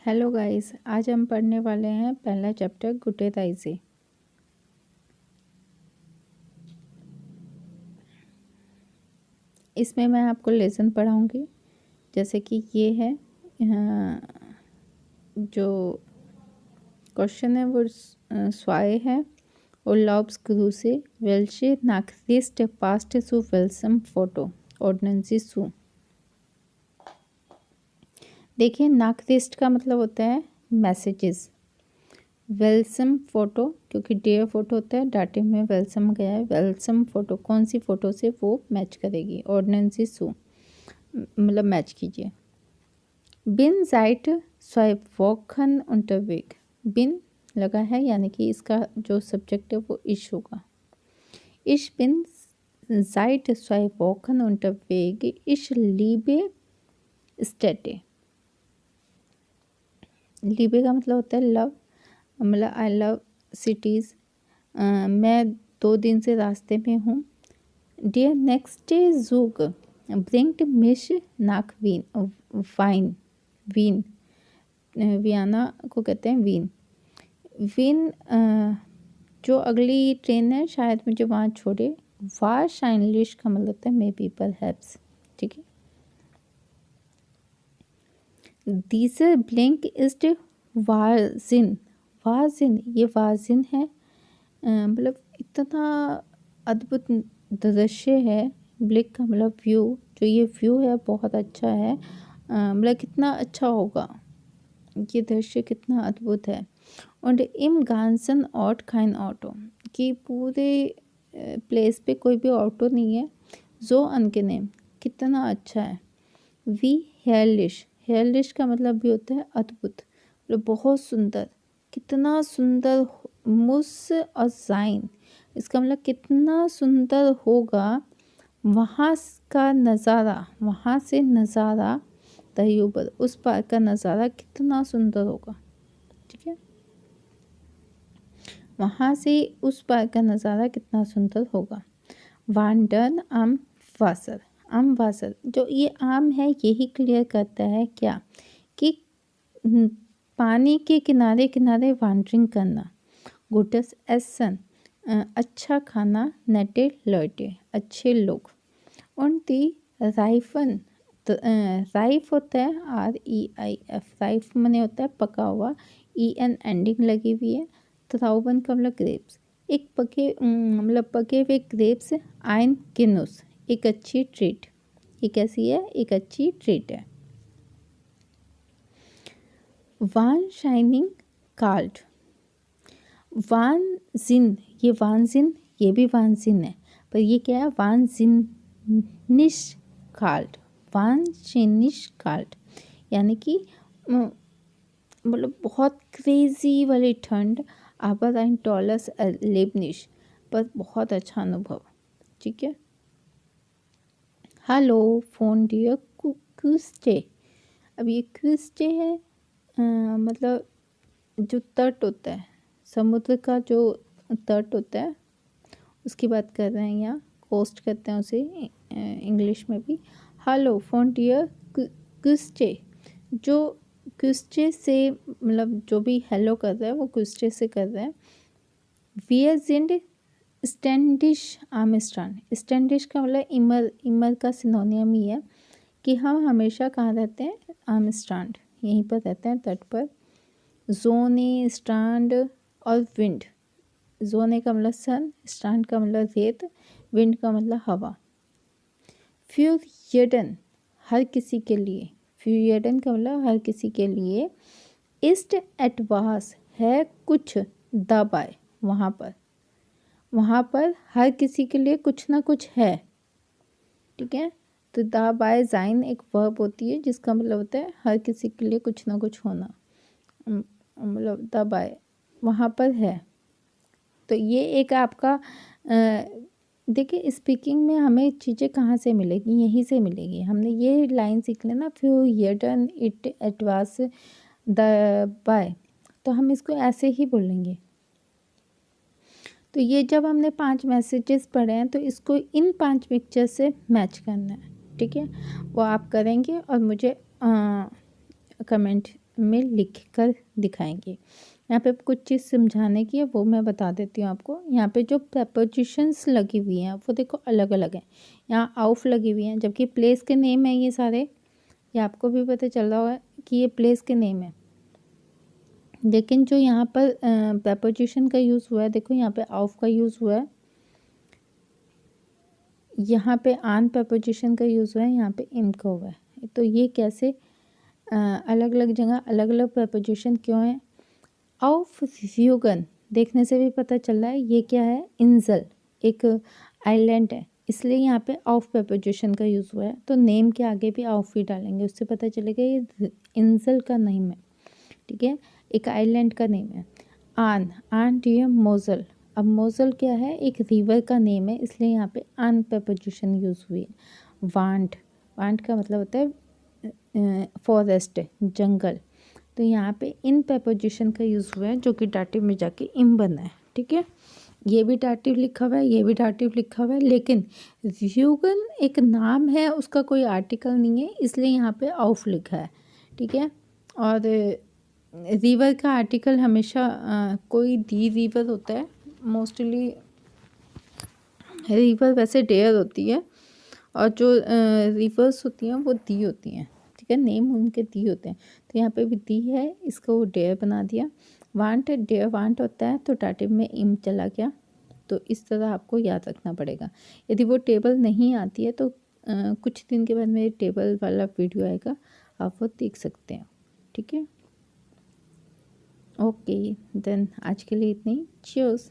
Hello guys, आज हम पढ़ने वाले हैं पहला चैप्टर गुटेराई से। इसमें मैं आपको लेसन पढ़ाऊंगी। जैसे कि ये है जो क्वेश्चन है वो स्वाय है और लॉब्स क्रूसे वेल्शे नाक्रिस्ट पास्ट सु वेल्सम फोटो ऑर्डिनेंसी सु। देखिए, नाक्रिस्ट का मतलब होता है मैसेजेस, वेलसम फ़ोटो क्योंकि डेयर फोटो होता है, डाटे में वेलसम गया है। वेलसम फ़ोटो कौन सी फ़ोटो से वो मैच करेगी, ऑर्डिनेंसी सू मतलब मैच कीजिए। बिन जाइट स्वाइप वॉकन unterweग, बिन लगा है यानी कि इसका जो सब्जेक्ट है वो इश होगा। इश बिन जाइट स्वाइप वॉकन unterweग इश लीबे स्टेटे। लीबे का मतलब होता है लव, मतलब आई लव सिटीज़। मैं 2 दिन से रास्ते में हूँ। डियर नेक्स्ट जूग ब्रिंग्ट मिश नाक वीन वाइन वीन वियना को कहते हैं वीन। वीन जो अगली ट्रेन है शायद मुझे वहाँ छोड़े। वार शाइनलिश का मतलब होता है मे बी परहैप्स, ठीक है। दीसर ब्लिंक इस्ट वारजिन, वाजिन ये वाजिन है, मतलब इतना अद्भुत दृश्य है। ब्लिक का मतलब व्यू, जो ये व्यू है बहुत अच्छा है, मतलब कितना अच्छा होगा, ये दृश्य कितना अद्भुत है। और इम गांसन ऑट खाइन ऑटो, कि पूरे प्लेस पे कोई भी ऑटो नहीं है। जो अनकेनेम कितना अच्छा है। वी हेयरलिश, हेयरलिश का मतलब भी होता है अद्भुत, मतलब बहुत सुंदर, कितना सुंदर। मुस और साइन, इसका मतलब कितना सुंदर होगा वहाँ का नज़ारा, वहाँ से नज़ारा तयूबर, उस पार का नज़ारा कितना सुंदर होगा, ठीक है। वहाँ से उस पार का नज़ारा कितना सुंदर होगा। वांडन आम वासर, आम वासर जो ये आम है यही क्लियर करता है क्या कि पानी के किनारे किनारे वांडरिंग करना। गुटस एसन अच्छा खाना, नेटे लौटे अच्छे लोग। और दी राइफन, राइफ होता है REIF, राइफ मने होता है पका हुआ, EN एंडिंग लगी हुई है। त्राउबन का मतलब ग्रेप्स, एक पके मतलब पके हुए ग्रेप्स। आइन किनुस एक अच्छी ट्रीट, ये कैसी है, एक अच्छी ट्रीट है। वान शाइनिंग कार्ड, वान जिन, ये वान जिन ये भी वान जिन है, पर ये क्या है वान जिन निश कार्ड, वान शिनिश कार्ड यानी कि मतलब बहुत क्रेजी वाली ठंड। aber ein tolles Erlebnis, पर बहुत अच्छा अनुभव, ठीक है। हेलो फोन डियर क्रिस्टे, अब ये क्रिस्टे है मतलब जो तट होता है, समुद्र का जो तट होता है उसकी बात कर रहे हैं, यहाँ कोस्ट कहते हैं उसे इंग्लिश में भी। हेलो फोन डियर क्रिस्टे, जो क्रिस्टे से मतलब जो भी हेलो कर रहा है वो क्रिस्टे से कर रहा है। वी जिंड स्टैंडिश आर्मस्ट्रांड, स्टैंडिश का मतलब इमर, इमर का सिनोनियम ही है कि हम हमेशा कहाँ रहते हैं, आर्मस्ट्रांड यहीं पर रहते हैं तट पर। जोने स्ट्रांड और विंड, जोने का मतलब सन, स्ट्रांड का मतलब रेत, विंड का मतलब हवा। फ्यूरियडन हर किसी के लिए, फ्यूरियडन का मतलब हर किसी के लिए। ईस्ट एटवास है कुछ दबाए, वहाँ पर, वहाँ पर हर किसी के लिए कुछ ना कुछ है, ठीक है। तो दा बाय जाइन एक वर्ब होती है जिसका मतलब होता है हर किसी के लिए कुछ ना कुछ होना, मतलब दा बाय वहाँ पर है। तो ये एक आपका देखिए स्पीकिंग में हमें चीज़ें कहाँ से मिलेगी, यहीं से मिलेगी। हमने ये लाइन सीख लेना, फ्यू यर्टन इट एटवास द बाय, तो हम इसको ऐसे ही बोलेंगे। तो ये जब हमने 5 मैसेजेस पढ़े हैं तो इसको इन 5 पिक्चर से मैच करना है, ठीक है। वो आप करेंगे और मुझे कमेंट में लिख कर दिखाएंगे। यहाँ पे कुछ चीज़ समझाने की है, वो मैं बता देती हूँ आपको। यहाँ पे जो प्रपोजिशंस लगी हुई हैं वो देखो अलग अलग हैं। यहाँ ऑफ लगी हुई हैं, जबकि प्लेस के नेम है ये सारे। ये आपको भी पता चल रहा होगा कि ये प्लेस के नेम है, लेकिन जो यहाँ पर प्रपोजिशन का यूज़ हुआ है, देखो यहाँ पे ऑफ का यूज़ हुआ है, यहाँ पे आन प्रपोजिशन का यूज़ हुआ है, यहाँ पे इन का हुआ है। तो ये कैसे अलग अलग जगह अलग अलग प्रपोजिशन क्यों है? ऑफ ह्यूगन देखने से भी पता चल रहा है ये क्या है, इंजल, एक आइलैंड है, इसलिए यहाँ पे ऑफ प्रपोजिशन का यूज़ हुआ है। तो नेम के आगे भी ऑफ ही डालेंगे, उससे पता चलेगा ये इंजल का नेम है, ठीक है, एक आइलैंड का नेम है। आन, आन डियर मोजल, अब मोजल क्या है, एक रिवर का नेम है, इसलिए यहाँ पे आन प्रपोजिशन यूज़ हुई है। वांट, वांट का मतलब होता है फॉरेस्ट, जंगल, तो यहाँ पे इन प्रपोजिशन का यूज़ हुआ है, जो कि डाटिव में जाके इम बना है, ठीक है। ये भी डाटिव लिखा हुआ है, ये भी डाटिव लिखा हुआ है, लेकिन ह्यूगन एक नाम है, उसका कोई आर्टिकल नहीं है, इसलिए यहाँ पे ऑफ लिखा है, ठीक है। और रिवर का आर्टिकल हमेशा कोई दी रिवर होता है, मोस्टली रिवर वैसे डेयर होती है, और जो रिवर्स होती हैं वो दी होती हैं, ठीक है, नेम उनके दी होते हैं। तो यहाँ पे भी दी है, इसको वो डेयर बना दिया। वांट, डेयर वांट होता है, तो डाटिव में इम चला गया। तो इस तरह आपको याद रखना पड़ेगा। यदि वो टेबल नहीं आती है तो कुछ दिन के बाद मेरे टेबल वाला वीडियो आएगा, आप वो देख सकते हैं, ठीक है। ओके देन आज के लिए इतना ही। चीयर्स।